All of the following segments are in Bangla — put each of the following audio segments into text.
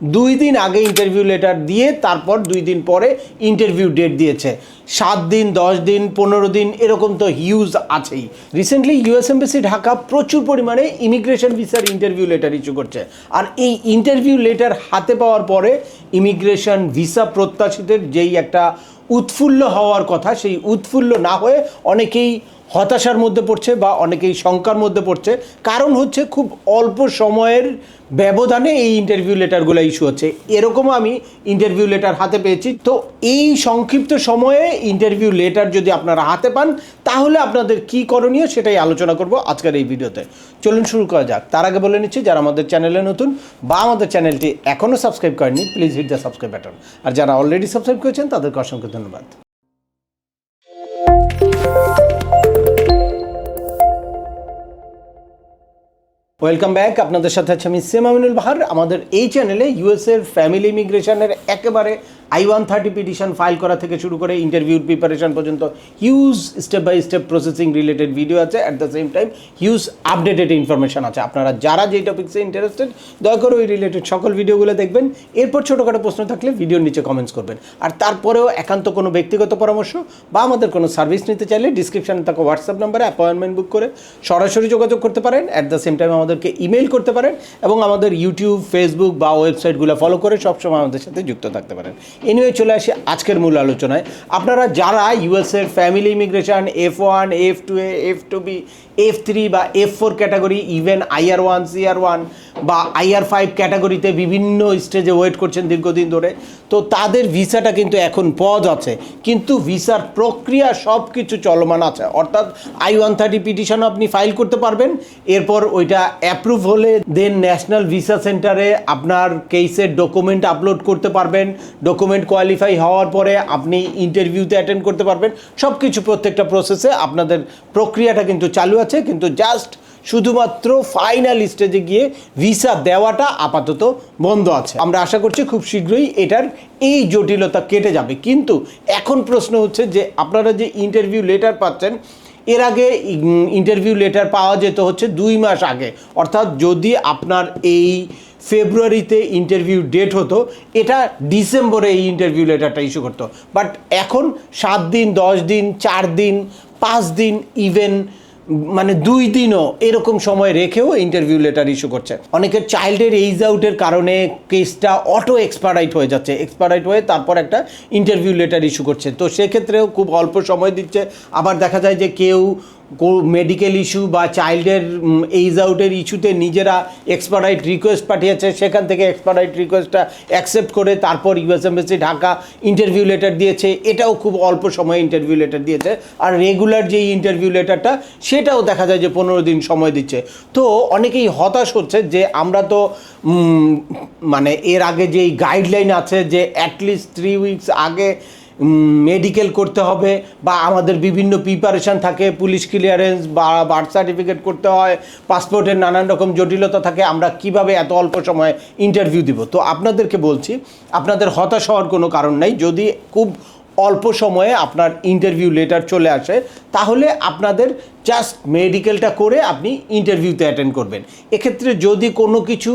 2 দিন আগে ইন্টারভিউ লেটার দিয়ে তারপর 2 দিন পরে ইন্টারভিউ ডেট দিয়েছে। 7 দিন, 10 দিন, 15 দিন এরকম তো হিউজ আছেই। রিসেন্টলি ইউএস এমবাসি ঢাকা প্রচুর পরিমাণে ইমিগ্রেশন ভিসার ইন্টারভিউ লেটার ইস্যু করছে। আর এই ইন্টারভিউ লেটার হাতে পাওয়ার পরে ইমিগ্রেশন ভিসা প্রত্যাশীদের যেই একটা উৎফুল্ল হওয়ার কথা, সেই উৎফুল্ল না হয়ে অনেকেই হতাশার মধ্যে পড়ছে বা অনেকেই শঙ্কার মধ্যে পড়ছে। কারণ হচ্ছে খুব অল্প সময়ের ব্যবধানে এই ইন্টারভিউ লেটারগুলো ইস্যু হচ্ছে। এরকমও আমি ইন্টারভিউ লেটার হাতে পেয়েছি। তো এই সংক্ষিপ্ত সময়ে ইন্টারভিউ লেটার যদি আপনারা হাতে পান তাহলে আপনাদের কী করণীয় সেটাই আলোচনা করব আজকের এই ভিডিওতে। চলুন শুরু করা যাক। তার আগে বলে নিচ্ছি, যারা আমাদের চ্যানেলে নতুন বা আমাদের চ্যানেলটি এখনও সাবস্ক্রাইব করেননি, please hit the subscribe button. আর যারা অলরেডি সাবস্ক্রাইব করেছেন তাদেরকে অসংখ্য ধন্যবাদ। Welcome back. আপনাদের সাথে আছে আমি সেম আমিনুল বাহার। আমাদের এই চ্যানেলে ইউএসের ফ্যামিলি ইমিগ্রেশনের একেবারে I-130 পিটিশন ফাইল করা থেকে শুরু করে ইন্টারভিউর প্রিপারেশন পর্যন্ত huge step by step processing related video আছে। At the same time huge updated information আছে। আপনারা যারা যেই টপিক্সে ইন্টারেস্টেড দয়া করে ওই রিলেটেড সকল ভিডিওগুলো দেখবেন। এরপর ছোটোখাটো প্রশ্ন থাকলে ভিডিওর নিচে কমেন্টস করবেন। আর তারপরেও একান্ত কোনো ব্যক্তিগত পরামর্শ বা আমাদের কোনো সার্ভিস নিতে চাইলে ডিসক্রিপশানে থাকা হোয়াটসঅ্যাপ নাম্বারে অ্যাপয়েন্টমেন্ট বুক করে সরাসরি যোগাযোগ করতে পারেন। অ্যাট দ্য সেম টাইম আমাদেরকে ইমেল করতে পারেন এবং আমাদের ইউটিউব, ফেসবুক বা ওয়েবসাইটগুলো ফলো করে সবসময় আমাদের সাথে যুক্ত থাকতে পারেন। এনিওয়ে চলে আসি আজকের মূল আলোচনায়। আপনারা যারা ইউএসের family immigration F1, F2A, F2B, F3 বা F4 category, even IR1, CR1 বা IR5 ক্যাটাগরিতে বিভিন্ন স্টেজে ওয়েট করছেন দীর্ঘদিন ধরে, তো তাদের ভিসাটা কিন্তু এখন পজ আছে, কিন্তু ভিসার প্রক্রিয়া সব কিছু চলমান আছে। অর্থাৎ I-130 পিটিশন আপনি ফাইল করতে পারবেন, এরপর ওইটা অ্যাপ্রুভ হলে দেন ন্যাশনাল ভিসা সেন্টারে আপনার কেসের ডকুমেন্ট আপলোড করতে পারবেন। ডকুমেন্ট কোয়ালিফাই হওয়ার পরে আপনি ইন্টারভিউতে অ্যাটেন্ড করতে পারবেন। সব কিছু প্রত্যেকটা প্রসেসে আপনাদের প্রক্রিয়াটা কিন্তু চালু আছে, কিন্তু জাস্ট শুধুমাত্র ফাইনাল স্টেজে গিয়ে ভিসা দেওয়াটা আপাতত বন্ধ আছে। আমরা আশা করছি খুব শীঘ্রই এটার এই জটিলতা কেটে যাবে। কিন্তু এখন প্রশ্ন হচ্ছে যে আপনারা যে ইন্টারভিউ লেটার পাচ্ছেন, এর আগে ইন্টারভিউ লেটার পাওয়া যেত হচ্ছে 2 মাস আগে। অর্থাৎ যদি আপনার এই ফেব্রুয়ারিতে ইন্টারভিউ ডেট হতো, এটা ডিসেম্বরে এই ইন্টারভিউ লেটারটা ইস্যু করতো। বাট এখন 7 দিন, 10 দিন, 4 দিন, 5 দিন, ইভেন মানে 2 দিনও এরকম সময় রেখেও ইন্টারভিউ লেটার ইস্যু করছে। অনেকের চাইল্ডের এইজ আউটের কারণে কেসটা অটো এক্সপারাইট হয়ে যাচ্ছে, এক্সপারাইট হয়ে তারপর একটা ইন্টারভিউ লেটার ইস্যু করছে। তো সেক্ষেত্রেও খুব অল্প সময় দিচ্ছে। আবার দেখা যায় যে কেউ মেডিকেল ইস্যু বা চাইল্ডের এইজ আউটের ইস্যুতে নিজেরা এক্সপারাইট রিকোয়েস্ট পাঠিয়েছে, সেখান থেকে এক্সপারাইট রিকোয়েস্টটা অ্যাকসেপ্ট করে তারপর US embassy Dhaka interview letter দিয়েছে। এটাও খুব অল্প সময়ে ইন্টারভিউ লেটার দিয়েছে। আর রেগুলার যেই ইন্টারভিউ লেটারটা সেটাও দেখা যায় যে 15 দিন সময় দিচ্ছে। তো অনেকেই হতাশ হচ্ছে যে আমরা তো মানে এর আগে যেই গাইডলাইন আছে যে অ্যাটলিস্ট 3 উইকস আগে মেডিকেল করতে হবে বা আমাদের বিভিন্ন প্রিপারেশান থাকে, পুলিশ ক্লিয়ারেন্স বা বার্থ সার্টিফিকেট করতে হয়, পাসপোর্টের নানান রকম জটিলতা থাকে, আমরা কিভাবে এত অল্প সময়ে ইন্টারভিউ দিব। তো আপনাদেরকে বলছি, আপনাদের হতাশ হওয়ার কোনো কারণ নাই। যদি খুব অল্প সময়ে আপনার ইন্টারভিউ লেটার চলে আসে তাহলে আপনাদের জাস্ট মেডিকেলটা করে আপনি ইন্টারভিউতে অ্যাটেন্ড করবেন। এক্ষেত্রে যদি কোনো কিছু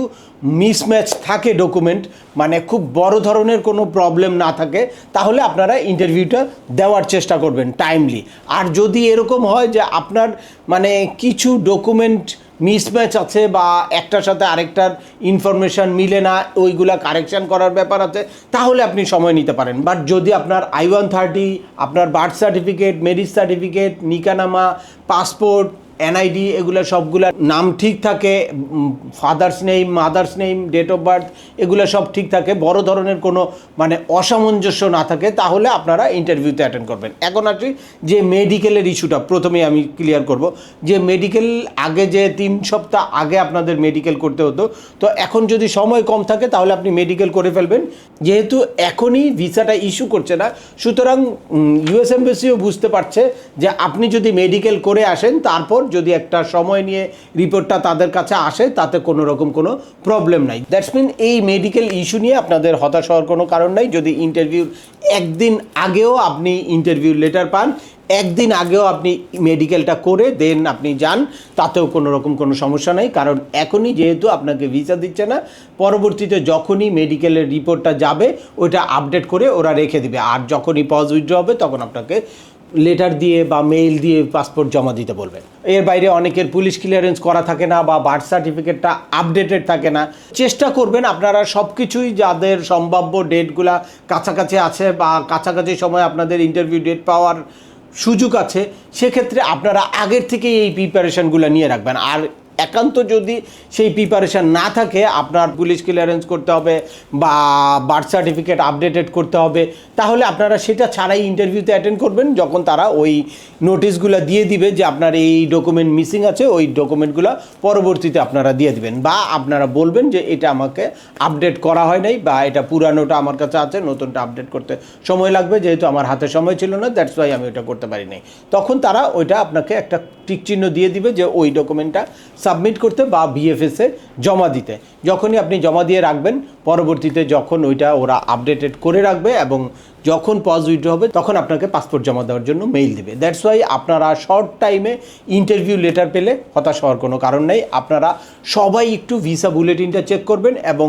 মিসম্যাচ থাকে ডকুমেন্ট, মানে খুব বড় ধরনের কোনো প্রবলেম না থাকে, তাহলে আপনারা ইন্টারভিউটা দেওয়ার চেষ্টা করবেন টাইমলি। আর যদি এরকম হয় যে আপনার মানে কিছু ডকুমেন্ট মিসম্যাচ আছে বা একটার সাথে আরেকটার ইনফরমেশান মিলে না, ওইগুলা কারেকশান করার ব্যাপার আছে, তাহলে আপনি সময় নিতে পারেন। বাট যদি আপনার I-130, আপনার বার্থ সার্টিফিকেট, ম্যারেজ সার্টিফিকেট, নিকানামা, পাসপোর্ট, NID এগুলো সবগুলো নাম ঠিক থাকে, father's name, mother's name, date of birth এগুলো সব ঠিক থাকে, বড় ধরনের কোনো মানে অসামঞ্জস্য না থাকে, তাহলে আপনারা ইন্টারভিউতে অ্যাটেন্ড করবেন। এখন আসি যে মেডিকেলের ইস্যুটা প্রথমেই আমি ক্লিয়ার করব। যে মেডিকেল আগে যে 3 সপ্তাহ আগে আপনাদের মেডিকেল করতে হতো, তো এখন যদি সময় কম থাকে তাহলে আপনি মেডিকেল করে ফেলবেন। যেহেতু এখনই ভিসাটা ইস্যু করছে না, সুতরাং ইউএস এমবাসিও বুঝতে পারছে যে আপনি যদি মেডিকেল করে আসেন তারপর যদি একটা সময় নিয়ে রিপোর্টটা তাদের কাছে আসে তাতে কোনো রকম কোনো প্রবলেম নাই। দ্যাটস মিন এই মেডিকেল ইস্যু নিয়ে আপনাদের হতাশ হওয়ার কোনো কারণ নাই। যদি ইন্টারভিউর একদিন আগেও আপনি ইন্টারভিউ লেটার পান, একদিন আগেও আপনি মেডিকেলটা করে দেন আপনি যান, তাতেও কোনো রকম কোনো সমস্যা নেই। কারণ এখনই যেহেতু আপনাকে ভিসা দিচ্ছে না, পরবর্তীতে যখনই মেডিকেলের রিপোর্টটা যাবে ওইটা আপডেট করে ওরা রেখে দিবে, আর যখনই পজ উইথড্র হবে তখন আপনাকে লেটার দিয়ে বা মেইল দিয়ে পাসপোর্ট জমা দিতে বলবে। এর বাইরে অনেকের পুলিশ ক্লিয়ারেন্স করা থাকে না বা বার্থ সার্টিফিকেটটা আপডেটেড থাকে না। চেষ্টা করবেন আপনারা সব কিছুই, যাদের সম্ভাব্য ডেটগুলা কাছাকাছি আছে বা কাছাকাছি সময় আপনাদের ইন্টারভিউ ডেট পাওয়ার সুযোগ আছে, সেক্ষেত্রে আপনারা আগের থেকে এই প্রিপারেশানগুলো নিয়ে রাখবেন। আর একান্ত যদি সেই প্রিপারেশান না থাকে, আপনার পুলিশ ক্লিয়ারেন্স করতে হবে বা বার্থ সার্টিফিকেট আপডেটেড করতে হবে, তাহলে আপনারা সেটা ছাড়াই ইন্টারভিউতে অ্যাটেন্ড করবেন। যখন তারা ওই নোটিশগুলো দিয়ে দিবে যে আপনার এই ডকুমেন্ট মিসিং আছে, ওই ডকুমেন্টগুলো পরবর্তীতে আপনারা দিয়ে দিবেন, বা আপনারা বলবেন যে এটা আমাকে আপডেট করা হয় নাই বা এটা পুরানোটা আমার কাছে আছে, নতুনটা আপডেট করতে সময় লাগবে, যেহেতু আমার হাতে সময় ছিল না, দ্যাটস ওয়াই আমি ওটা করতে পারি নাই। তখন তারা ওইটা আপনাকে একটা টিক চিহ্ন দিয়ে দিবে যে ওই ডকুমেন্টটা সাবমিট করতে বা বিএফএসে জমা দিতে। যখনই আপনি জমা দিয়ে রাখবেন, পরবর্তীতে যখন ওইটা ওরা আপডেটেড করে রাখবে এবং যখন পজ উইথড্র হবে তখন আপনাকে পাসপোর্ট জমা দেওয়ার জন্য মেইল দিবে। দ্যাটস ওয়াই আপনারা শর্ট টাইমে ইন্টারভিউ লেটার পেলে হতাশ হওয়ার কোনো কারণ নেই। আপনারা সবাই একটু ভিসা বুলেটিনটা চেক করবেন এবং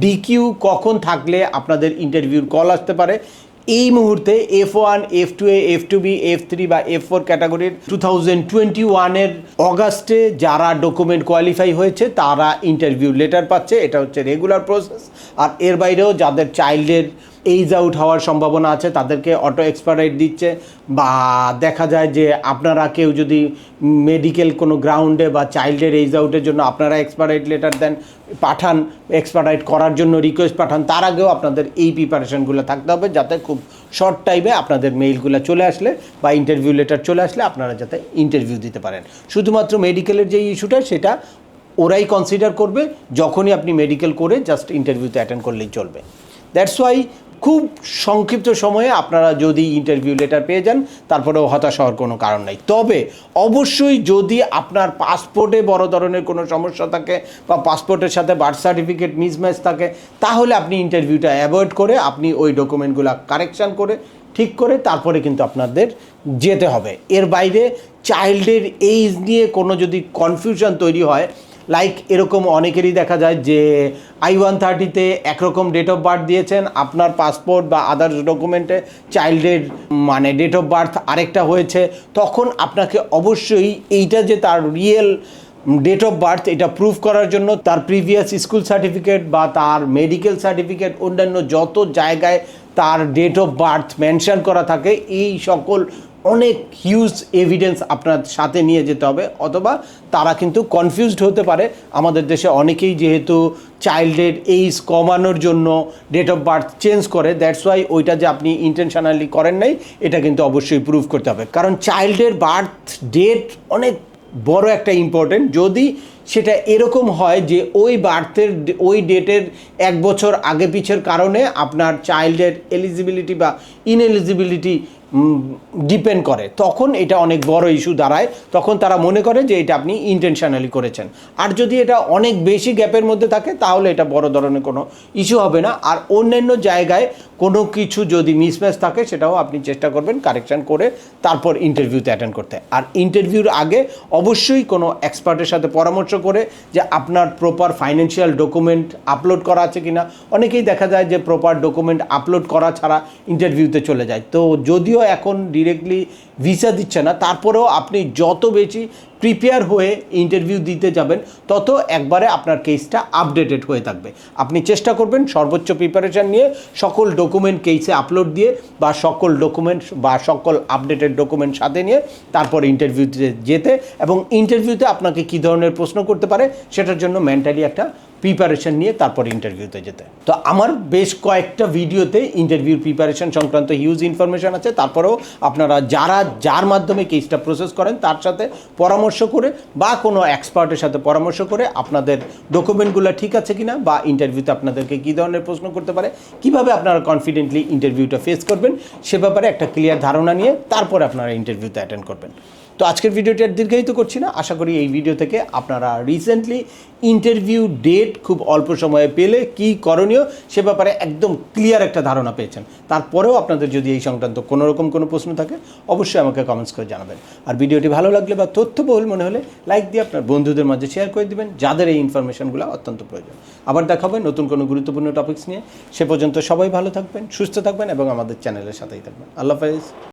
ডিকিউ কখন থাকলে আপনাদের ইন্টারভিউর কল আসতে পারে। এই মুহূর্তে F1, F2A, F2B, F3 বা F4 ক্যাটাগরির 2021-এর অগাস্টে যারা ডকুমেন্ট কোয়ালিফাই হয়েছে তারা ইন্টারভিউ লেটার পাচ্ছে, এটা হচ্ছে রেগুলার প্রসেস। আর এর বাইরেও যাদের চাইল্ডের এইজ আউট হওয়ার সম্ভাবনা আছে তাদেরকে অটো এক্সপায়ার দিচ্ছে, বা দেখা যায় যে আপনারা কেউ যদি মেডিকেল কোনো গ্রাউন্ডে বা চাইল্ডের এইজ আউটের জন্য আপনারা এক্সপায়ার লেটার দেন, পাঠান, এক্সপায়ার করার জন্য রিকোয়েস্ট পাঠান, তার আগেও আপনাদের এই প্রিপারেশনগুলো থাকতে হবে, যাতে খুব শর্ট টাইমে আপনাদের মেইলগুলো চলে আসলে বা ইন্টারভিউ লেটার চলে আসলে আপনারা যাতে ইন্টারভিউ দিতে পারেন। শুধুমাত্র মেডিকেলের যে ইস্যুটা সেটা ওরাই কনসিডার করবে, যখনই আপনি মেডিকেল করে জাস্ট ইন্টারভিউতে অ্যাটেন্ড করলেই চলবে। দ্যাটস ওয়াই খুব সংক্ষিপ্ত সময়ে আপনারা যদি ইন্টারভিউ লেটার পেয়ে যান, তারপরেও হতাশ হওয়ার কোনো কারণ নেই। তবে অবশ্যই যদি আপনার পাসপোর্টে বড় ধরনের কোনো সমস্যা থাকে বা পাসপোর্টের সাথে বার্থ সার্টিফিকেট মিসম্যাচ থাকে, তাহলে আপনি ইন্টারভিউটা অ্যাভয়েড করে আপনি ওই ডকুমেন্টগুলো কারেকশান করে ঠিক করে তারপরে কিন্তু আপনাদের যেতে হবে। এর বাইরে চাইল্ডের এইজ নিয়ে কোনো যদি কনফিউশন তৈরি হয়, লাইক এরকম অনেকেরই দেখা যায় যে I-130-তে একরকম ডেট অফ বার্থ দিয়েছেন, আপনার পাসপোর্ট বা আদার্স ডকুমেন্টে চাইল্ডের মানে ডেট অফ বার্থ আরেকটা হয়েছে, তখন আপনাকে অবশ্যই এইটা যে তার রিয়েল ডেট অফ বার্থ এটা প্রুভ করার জন্য তার প্রিভিয়াস স্কুল সার্টিফিকেট বা তার মেডিকেল সার্টিফিকেট, অন্যান্য যত জায়গায় তার ডেট অফ বার্থ মেনশন করা থাকে, এই সকল অনেক হিউজ এভিডেন্স আপনার সাথে নিয়ে যেতে হবে। অথবা তারা কিন্তু কনফিউজড হতে পারে, আমাদের দেশে অনেকেই যেহেতু চাইল্ডের এইজ কমানোর জন্য ডেট অফ বার্থ চেঞ্জ করে, দ্যাটস ওয়াই ওইটা যে আপনি ইন্টেনশনালি করেন নাই এটা কিন্তু অবশ্যই প্রুভ করতে হবে। কারণ চাইল্ডের বার্থ ডেট অনেক বড় একটা ইম্পর্টেন্ট। যদি সেটা এরকম হয় যে ওই বার্থের ওই ডেটের এক বছর আগে পিছের কারণে আপনার চাইল্ডের এলিজিবিলিটি বা ইনএলিজিবিলিটি ডিপেন্ড করে, তখন এটা অনেক বড় ইস্যু দাঁড়ায়। তখন তারা মনে করে যে এটা আপনি ইন্টেনশনালি করেছেন। আর যদি এটা অনেক বেশি গ্যাপের মধ্যে থাকে তাহলে এটা বড় ধরনের কোনো ইস্যু হবে না। আর অন্যান্য জায়গায় কোনো কিছু যদি মিসম্যাচ থাকে সেটাও আপনি চেষ্টা করবেন কারেকশান করে তারপর ইন্টারভিউতে অ্যাটেন্ড করতে। আর ইন্টারভিউর আগে অবশ্যই কোনো এক্সপার্টের সাথে পরামর্শ করে যে আপনার প্রপার ফাইন্যান্সিয়াল ডকুমেন্ট আপলোড করা আছে কিনা। অনেকেই দেখা যায় যে প্রপার ডকুমেন্ট আপলোড করা ছাড়া ইন্টারভিউতে চলে যায়। তো যদিও এখন ডিরেক্টলি ভিসা দিচ্ছে না, তারপরেও আপনি যত বেশি প্রিপেয়ার হয়ে ইন্টারভিউ দিতে যাবেন তত একবারে আপনার কেসটা আপডেটেড হয়ে থাকবে। আপনি চেষ্টা করবেন সর্বোচ্চ প্রিপারেশান নিয়ে সকল ডকুমেন্ট কেসে আপলোড দিয়ে বা সকল ডকুমেন্ট বা সকল আপডেটেড ডকুমেন্ট সাথে নিয়ে তারপর ইন্টারভিউতে যেতে, এবং ইন্টারভিউতে আপনাকে কী ধরনের প্রশ্ন করতে পারে সেটার জন্য মেন্টালি একটা প্রিপারেশান নিয়ে তারপর ইন্টারভিউতে যেতে। তো আমার বেশ কয়েকটা ভিডিওতে ইন্টারভিউর প্রিপারেশান সংক্রান্ত হিউজ ইনফরমেশান আছে। তারপরেও আপনারা যার মাধ্যমে কেসটা প্রসেস করেন তার সাথে পরামর্শ করে বা কোনো এক্সপার্টের সাথে পরামর্শ করে আপনাদের ডকুমেন্টগুলো ঠিক আছে কিনা বা ইন্টারভিউতে আপনাদেরকে কী ধরনের প্রশ্ন করতে পারে, কিভাবে আপনারা কনফিডেন্টলি ইন্টারভিউটা ফেস করবেন সে ব্যাপারে একটা ক্লিয়ার ধারণা নিয়ে তারপরে আপনারা ইন্টারভিউতে অ্যাটেন্ড করবেন। তো আজকের ভিডিওটি আর দীর্ঘায়িত করছি না, আশা করি এই ভিডিও থেকে আপনারা রিসেন্টলি ইন্টারভিউ ডেট খুব অল্প সময়ে পেলে কি করণীয় সে ব্যাপারে একদম ক্লিয়ার একটা ধারণা পেয়েছেন। তারপরেও আপনাদের যদি এই সংক্রান্ত কোনো রকম কোনো প্রশ্ন থাকে অবশ্যই আমাকে কমেন্টস করে জানাবেন। আর ভিডিওটি ভালো লাগলে বা তথ্যবহুল মনে হলে লাইক দিয়ে আপনার বন্ধুদের মাঝে শেয়ার করে দিবেন যাদের এই ইনফরমেশনগুলো অত্যন্ত প্রয়োজন। আবার দেখা হবে নতুন কোনো গুরুত্বপূর্ণ টপিকস নিয়ে। সে পর্যন্ত সবাই ভালো থাকবেন, সুস্থ থাকবেন এবং আমাদের চ্যানেলের সাথেই থাকবেন। আল্লাহ হাফেজ।